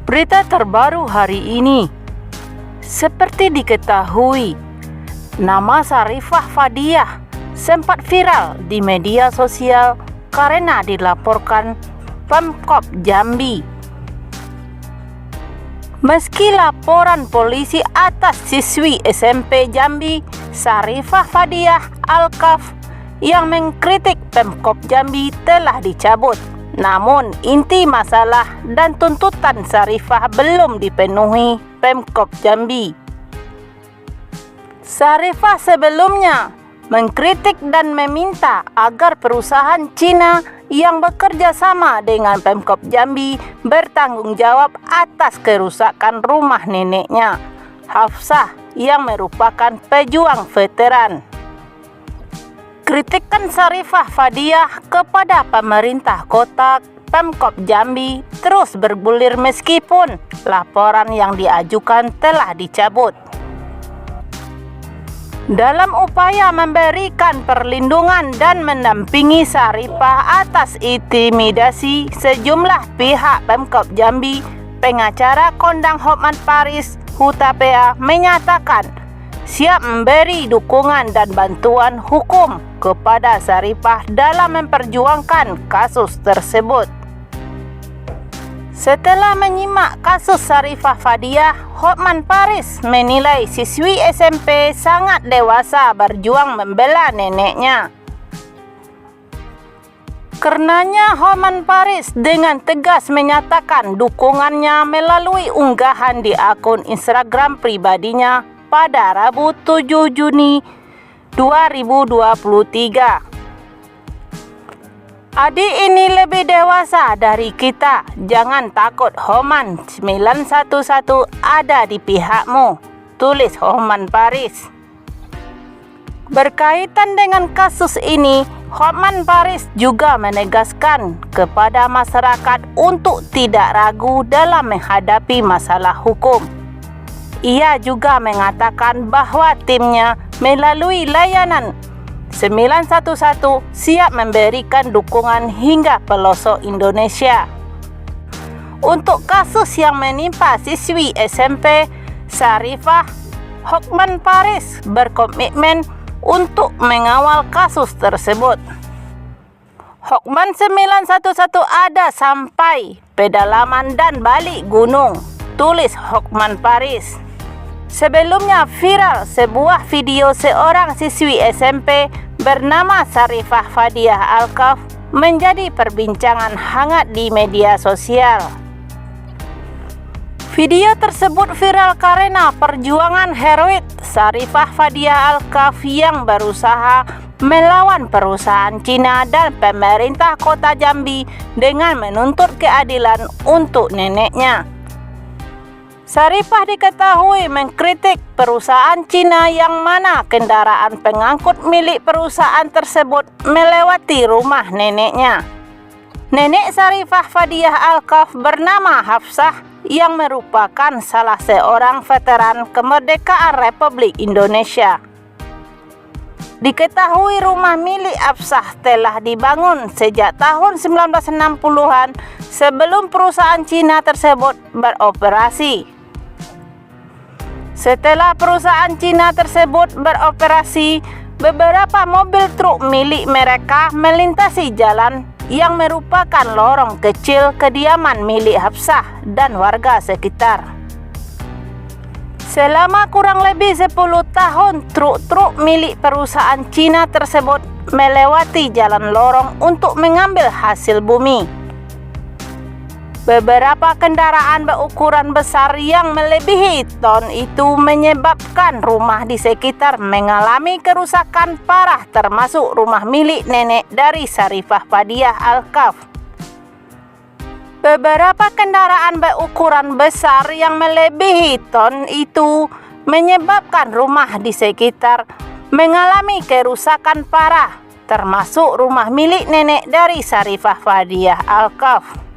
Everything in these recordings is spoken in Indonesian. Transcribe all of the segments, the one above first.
Berita terbaru hari ini. Seperti diketahui, nama Sarifah Fadiah sempat viral di media sosial karena dilaporkan Pemkab Jambi. Meski laporan polisi atas siswi SMP Jambi Sarifah Fadiah Alkaf yang mengkritik Pemkab Jambi telah dicabut, namun inti masalah dan tuntutan Sarifah belum dipenuhi Pemkab Jambi. Sarifah sebelumnya mengkritik dan meminta agar perusahaan Cina yang bekerja sama dengan Pemkab Jambi bertanggung jawab atas kerusakan rumah neneknya, Hafsah, yang merupakan pejuang veteran. Kritikan Sarifah Fadiah kepada pemerintah kota Pemkab Jambi terus bergulir meskipun laporan yang diajukan telah dicabut. Dalam upaya memberikan perlindungan dan mendampingi Sarifah atas intimidasi sejumlah pihak Pemkab Jambi, pengacara kondang Hotman Paris Hutapea menyatakan siap memberi dukungan dan bantuan hukum kepada Sarifah dalam memperjuangkan kasus tersebut. Setelah menyimak kasus Sarifah Fadiah, Hotman Paris menilai siswi SMP sangat dewasa berjuang membela neneknya. Karenanya Hotman Paris dengan tegas menyatakan dukungannya melalui unggahan di akun Instagram pribadinya pada Rabu 7 Juni 2023. Adik ini lebih dewasa dari kita, jangan takut, Hotman 911 ada di pihakmu, tulis Hotman Paris. Berkaitan dengan kasus ini, Hotman Paris juga menegaskan kepada masyarakat untuk tidak ragu dalam menghadapi masalah hukum. Ia juga mengatakan bahwa timnya melalui layanan 911 siap memberikan dukungan hingga pelosok Indonesia. Untuk kasus yang menimpa siswi SMP Sarifah, Hotman Paris berkomitmen untuk mengawal kasus tersebut. Hotman 911 ada sampai pedalaman dan balik gunung, tulis Hotman Paris. Sebelumnya viral sebuah video seorang siswi SMP bernama Sarifah Fadiah Alkaf menjadi perbincangan hangat di media sosial. Video tersebut viral karena perjuangan heroik Sarifah Fadiah Alkaf yang berusaha melawan perusahaan Cina dan pemerintah kota Jambi dengan menuntut keadilan untuk neneknya. Sarifah diketahui mengkritik perusahaan Cina yang mana kendaraan pengangkut milik perusahaan tersebut melewati rumah neneknya. Nenek Sarifah Fadiah Alkaf bernama Hafsah yang merupakan salah seorang veteran kemerdekaan Republik Indonesia. Diketahui rumah milik Hafsah telah dibangun sejak tahun 1960-an sebelum perusahaan Cina tersebut beroperasi. Setelah perusahaan Cina tersebut beroperasi, beberapa mobil truk milik mereka melintasi jalan yang merupakan lorong kecil kediaman milik Hafsah dan warga sekitar. Selama kurang lebih 10 tahun, truk-truk milik perusahaan Cina tersebut melewati jalan lorong untuk mengambil hasil bumi. Beberapa kendaraan berukuran besar yang melebihi ton itu menyebabkan rumah di sekitar mengalami kerusakan parah, termasuk rumah milik nenek dari Sarifah Fadiah Alkaf. Beberapa kendaraan berukuran besar yang melebihi ton itu menyebabkan rumah di sekitar mengalami kerusakan parah, termasuk rumah milik nenek dari Sarifah Fadiah Alkaf.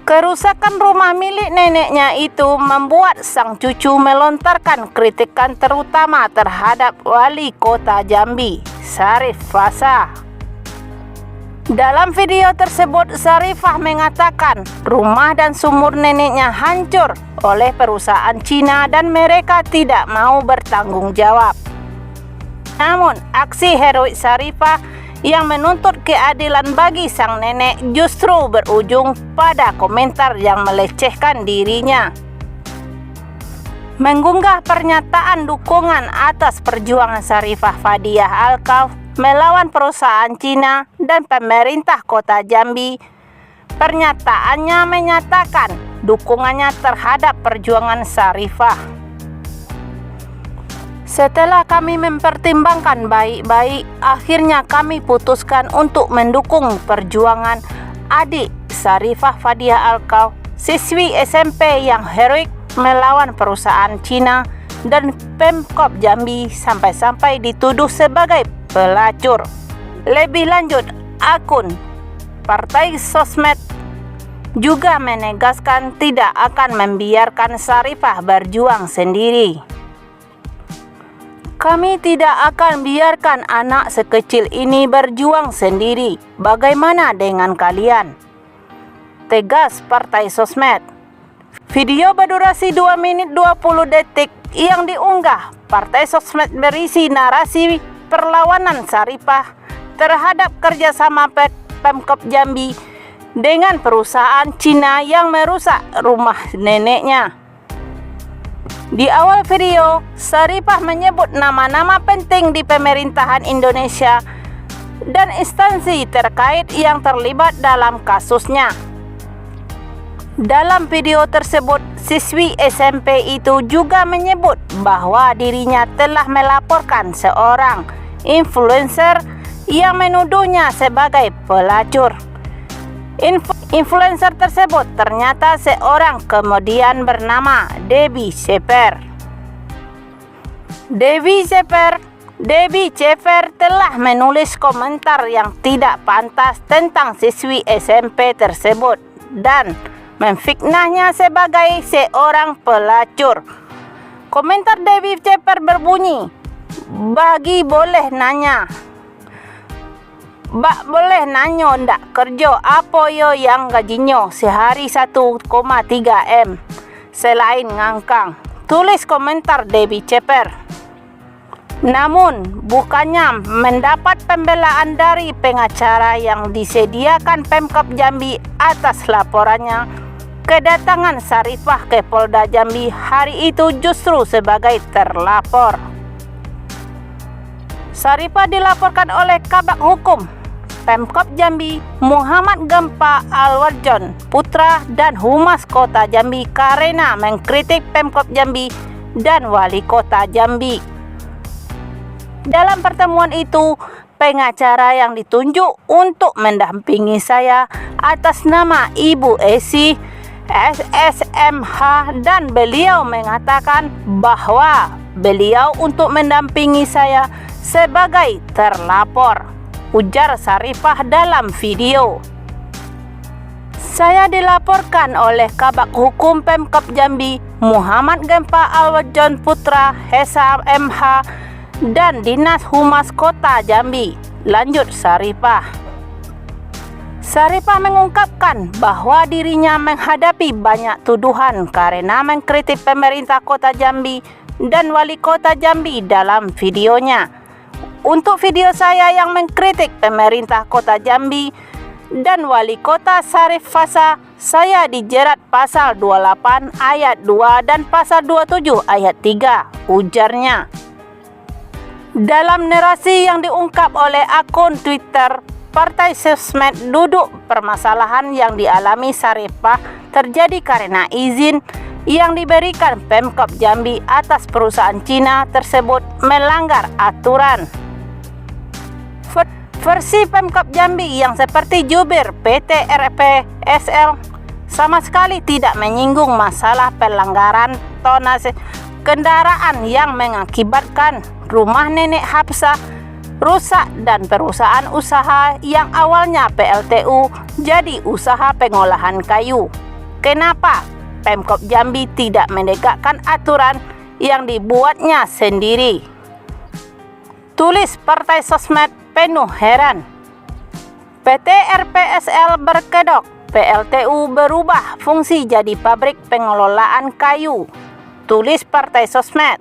Kerusakan rumah milik neneknya itu membuat sang cucu melontarkan kritikan terutama terhadap Wali Kota Jambi, Sarif Fasa. Dalam video tersebut, Sarifah mengatakan rumah dan sumur neneknya hancur oleh perusahaan Cina dan mereka tidak mau bertanggung jawab. Namun, aksi heroik Sarifah yang menuntut keadilan bagi sang nenek justru berujung pada komentar yang melecehkan dirinya. Mengunggah pernyataan dukungan atas perjuangan Sarifah Fadiah Alkauf melawan perusahaan Cina dan pemerintah Kota Jambi. Pernyataannya menyatakan dukungannya terhadap perjuangan Sarifah. Setelah kami mempertimbangkan baik-baik, akhirnya kami putuskan untuk mendukung perjuangan adik Sarifah Fadiah Alkauf, siswi SMP yang heroik melawan perusahaan Cina dan Pemkab Jambi sampai-sampai dituduh sebagai pelacur. Lebih lanjut, akun Partai Sosmed juga menegaskan tidak akan membiarkan Sarifah berjuang sendiri. Kami tidak akan biarkan anak sekecil ini berjuang sendiri. Bagaimana dengan kalian? Tegas Partai Sosmed. Video berdurasi 2 menit 20 detik yang diunggah Partai Sosmed berisi narasi perlawanan Sarifah terhadap kerjasama Pemkab Jambi dengan perusahaan Cina yang merusak rumah neneknya. Di awal video, Sarifah menyebut nama-nama penting di pemerintahan Indonesia dan instansi terkait yang terlibat dalam kasusnya. Dalam video tersebut, siswi SMP itu juga menyebut bahwa dirinya telah melaporkan seorang influencer yang menuduhnya sebagai pelacur. Influencer tersebut ternyata seorang kemudian bernama Debbie Ceper. Debbie Ceper telah menulis komentar yang tidak pantas tentang siswi SMP tersebut dan memfitnahnya sebagai seorang pelacur. Komentar Debbie Ceper berbunyi, Bak boleh nanyo ndak kerja apa yo yang gajinya sehari 1,3 M selain ngangkang, tulis komentar Debbie Ceper. Namun bukannya mendapat pembelaan dari pengacara yang disediakan Pemkab Jambi atas laporannya, kedatangan Sarifah ke Polda Jambi hari itu justru sebagai terlapor. Sarifah dilaporkan oleh Kabak Hukum Pemkab Jambi Muhammad Gempa Alwarjon Putra dan Humas Kota Jambi karena mengkritik Pemkab Jambi dan Wali Kota Jambi. Dalam pertemuan itu, pengacara yang ditunjuk untuk mendampingi saya atas nama Ibu Esi SSMH dan beliau mengatakan bahwa beliau untuk mendampingi saya sebagai terlapor, ujar Sarifah dalam video. Saya dilaporkan oleh Kabak Hukum Pemkab Jambi Muhammad Gempa Alwarjon Putra SSMH dan Dinas Humas Kota Jambi, lanjut Sarifah. Sarifah mengungkapkan bahwa dirinya menghadapi banyak tuduhan karena mengkritik pemerintah Kota Jambi dan Wali Kota Jambi dalam videonya. Untuk video saya yang mengkritik pemerintah Kota Jambi dan Wali Kota Syarif Fasa, saya dijerat pasal 28 ayat 2 dan pasal 27 ayat 3, ujarnya. Dalam narasi yang diungkap oleh akun Twitter, Partai Sosmed duduk permasalahan yang dialami Sarifah terjadi karena izin yang diberikan Pemkab Jambi atas perusahaan Cina tersebut melanggar aturan. Versi Pemkab Jambi yang seperti jubir PT RPSL sama sekali tidak menyinggung masalah pelanggaran tonnase kendaraan yang mengakibatkan rumah nenek Hafsah rusak dan perusahaan usaha yang awalnya PLTU jadi usaha pengolahan kayu. Kenapa Pemkab Jambi tidak menegakkan aturan yang dibuatnya sendiri? Tulis Partai Sosmed penuh heran. PT RPSL berkedok, PLTU berubah fungsi jadi pabrik pengelolaan kayu. Tulis Partai Sosmed.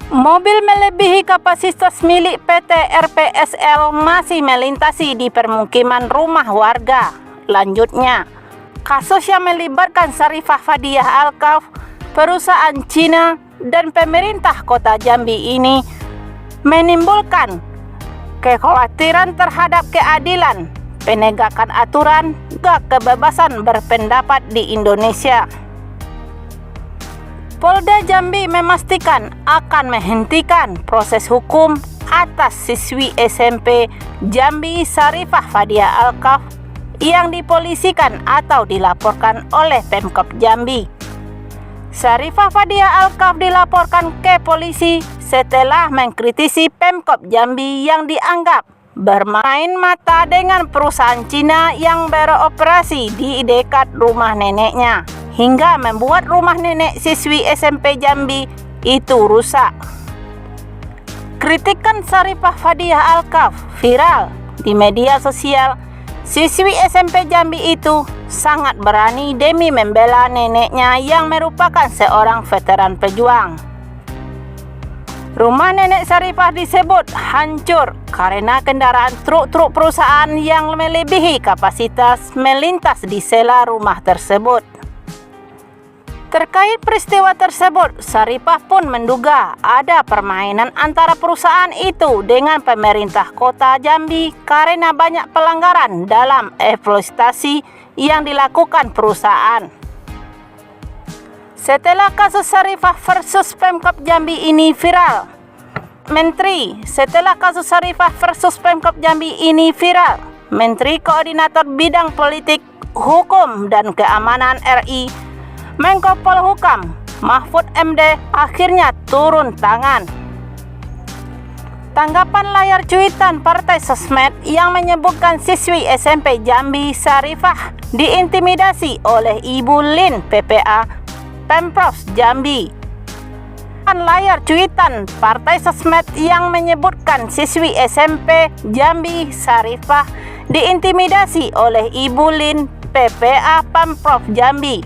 Mobil melebihi kapasitas milik PT RPSL masih melintasi di permukiman rumah warga. Lanjutnya, kasus yang melibatkan Syarifah Fadiah Alkaf, perusahaan Cina, dan pemerintah Kota Jambi ini menimbulkan kekhawatiran terhadap keadilan, penegakan aturan, dan kebebasan berpendapat di Indonesia. Polda Jambi memastikan akan menghentikan proses hukum atas siswi SMP Jambi Syarifah Fadiah Alkaf yang dipolisikan atau dilaporkan oleh Pemkab Jambi. Syarifah Fadiah Alkaf dilaporkan ke polisi setelah mengkritisi Pemkab Jambi yang dianggap bermain mata dengan perusahaan Cina yang beroperasi di dekat rumah neneknya, hingga membuat rumah nenek siswi SMP Jambi itu rusak. Kritikan Syarifah Fadiah Alkaf viral di media sosial. Siswi SMP Jambi itu sangat berani demi membela neneknya yang merupakan seorang veteran pejuang. Rumah nenek Syarifah disebut hancur karena kendaraan truk-truk perusahaan yang melebihi kapasitas melintas di sela rumah tersebut. Terkait peristiwa tersebut, Syarifah pun menduga ada permainan antara perusahaan itu dengan pemerintah Kota Jambi karena banyak pelanggaran dalam eksploitasi yang dilakukan perusahaan. Setelah kasus Syarifah versus Pemkab Jambi ini viral, Menteri Koordinator Bidang Politik, Hukum, dan Keamanan RI, Menko Polhukam Mahfud MD akhirnya turun tangan. Tanggapan layar cuitan Partai Sosmed yang menyebutkan siswi SMP Jambi Syarifah diintimidasi oleh Ibu Lin PPA Pemprov Jambi. Layar cuitan Partai Sosmed yang menyebutkan siswi SMP Jambi Syarifah diintimidasi oleh Ibu Lin PPA Pemprov Jambi.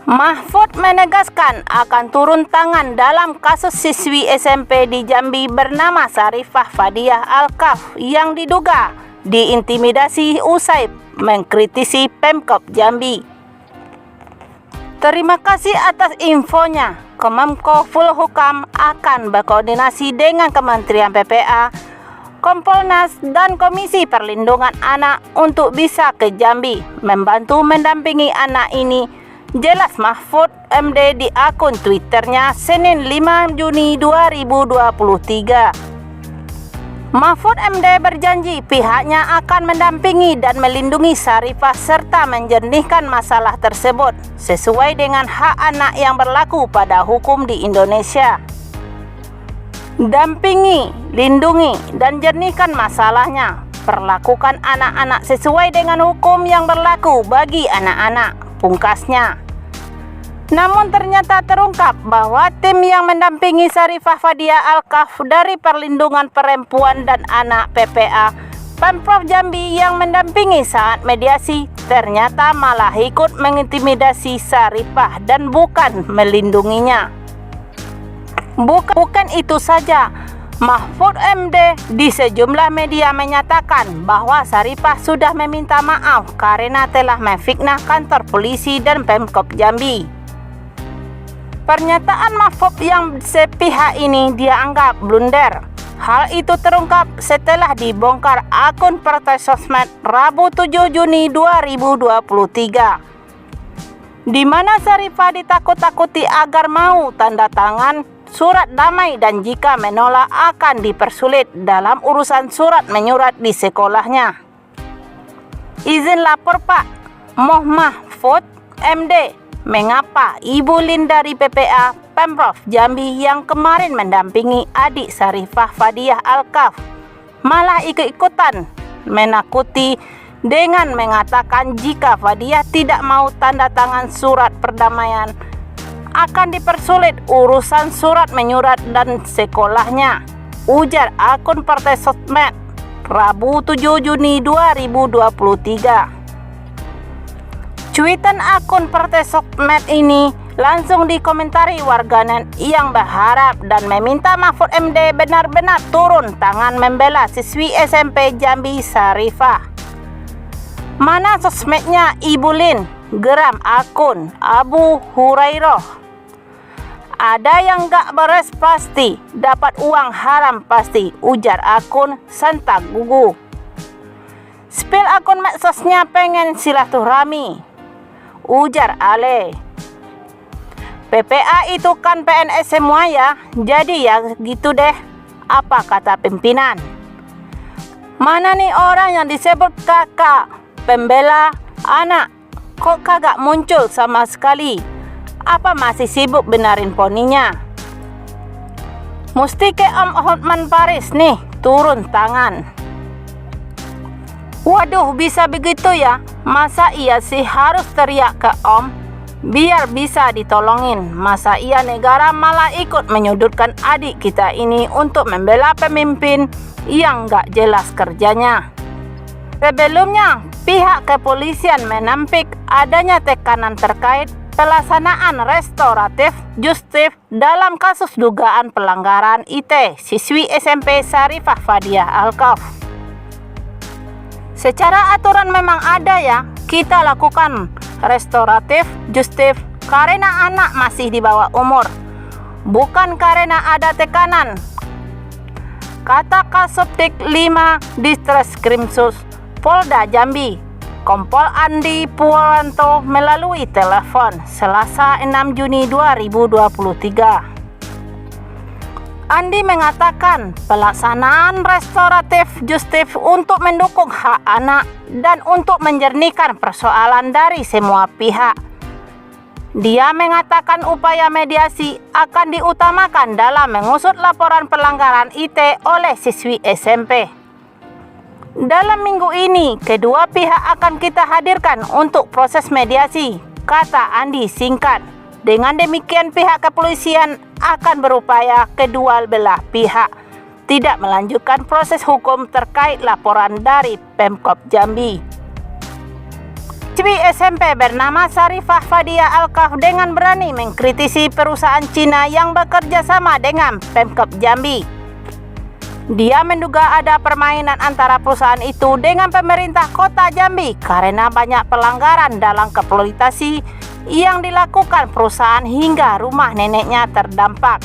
Mahfud menegaskan akan turun tangan dalam kasus siswi SMP di Jambi bernama Syarifah Fadiah Alkaf yang diduga diintimidasi usai mengkritisi Pemkab Jambi. Terima kasih atas infonya. Kemenko Polhukam akan berkoordinasi dengan Kementerian PPA, Kompolnas, dan Komisi Perlindungan Anak untuk bisa ke Jambi membantu mendampingi anak ini. Jelas Mahfud MD di akun Twitternya Senin 5 Juni 2023. Mahfud MD berjanji pihaknya akan mendampingi dan melindungi Syarifah serta menjernihkan masalah tersebut sesuai dengan hak anak yang berlaku pada hukum di Indonesia. Dampingi, lindungi, dan jernihkan masalahnya. Perlakukan anak-anak sesuai dengan hukum yang berlaku bagi anak-anak, pungkasnya. Namun ternyata terungkap bahwa tim yang mendampingi Syarifah Fadiah Alkaf dari Perlindungan Perempuan dan Anak PPA Pemprov Jambi yang mendampingi saat mediasi ternyata malah ikut mengintimidasi Syarifah dan bukan melindunginya. Bukan itu saja, Mahfud MD di sejumlah media menyatakan bahwa Syarifah sudah meminta maaf karena telah memfitnah kantor polisi dan Pemkab Jambi. Pernyataan Mahfud yang sepihak ini dianggap blunder. Hal itu terungkap setelah dibongkar akun Partai Sosmed Rabu 7 Juni 2023, di mana Syarifah ditakut-takuti agar mau tanda tangan surat damai dan jika menolak akan dipersulit dalam urusan surat menyurat di sekolahnya. Izin lapor Pak, Moh Mahfud MD. Mengapa Ibu Lin dari PPA Pemprov Jambi yang kemarin mendampingi adik Syarifah Fadiah Alkaf malah ikut-ikutan menakuti dengan mengatakan jika Fadiah tidak mau tanda tangan surat perdamaian akan dipersulit urusan surat menyurat dan sekolahnya. ujar akun Partai Sosmed Rabu 7 Juni 2023. Cuitan akun Partai Sosmed ini langsung dikomentari warganet yang berharap dan meminta Mahfud MD benar-benar turun tangan membela siswi SMP Jambi Sarifah. Mana sosmednya Ibu Lin? Geram akun Abu Hurairah. Ada yang gak beres pasti, dapat uang haram pasti, ujar akun Santa Gugu. Spill akun medsosnya pengen silaturahmi, ujar Ale. PPA itu kan PNS semua ya, jadi ya gitu deh, apa kata pimpinan. Mana nih orang yang disebut kakak pembela anak, kok kagak muncul sama sekali? Apa masih sibuk benarin poninya? Mesti ke Om Hotman Paris nih turun tangan. Waduh, bisa begitu ya? Masa iya sih harus teriak ke Om biar bisa ditolongin? Masa iya negara malah ikut menyudutkan adik kita ini untuk membela pemimpin yang gak jelas kerjanya? Sebelumnya, pihak kepolisian menampik adanya tekanan terkait pelaksanaan restoratif justice dalam kasus dugaan pelanggaran IT siswi SMP Sarifah Fadiah Alkaf. Secara aturan memang ada ya, kita lakukan restoratif justice karena anak masih di bawah umur, bukan karena ada tekanan, kata Kasubdik 5 Ditreskrimsus Polda Jambi, Kompol Andi Purwanto melalui telepon Selasa 6 Juni 2023. Andi mengatakan pelaksanaan restoratif justice untuk mendukung hak anak dan untuk menjernihkan persoalan dari semua pihak. Dia mengatakan upaya mediasi akan diutamakan dalam mengusut laporan pelanggaran IT oleh siswi SMP. Dalam minggu ini, kedua pihak akan kita hadirkan untuk proses mediasi, kata Andi singkat. Dengan demikian pihak kepolisian akan berupaya kedua belah pihak tidak melanjutkan proses hukum terkait laporan dari Pemkab Jambi. Siswi SMP bernama Sarifah Fadiah Alkaf dengan berani mengkritisi perusahaan Cina yang bekerja sama dengan Pemkab Jambi. Dia menduga ada permainan antara perusahaan itu dengan pemerintah kota Jambi karena banyak pelanggaran dalam eksploitasi yang dilakukan perusahaan hingga rumah neneknya terdampak.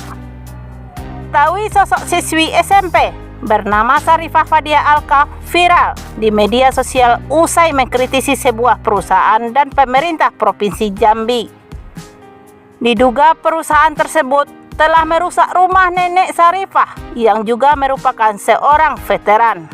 Tahu sosok siswi SMP bernama Sarifah Fadiah Alkaf viral di media sosial usai mengkritisi sebuah perusahaan dan pemerintah Provinsi Jambi. Diduga perusahaan tersebut telah merusak rumah nenek Sarifah yang juga merupakan seorang veteran.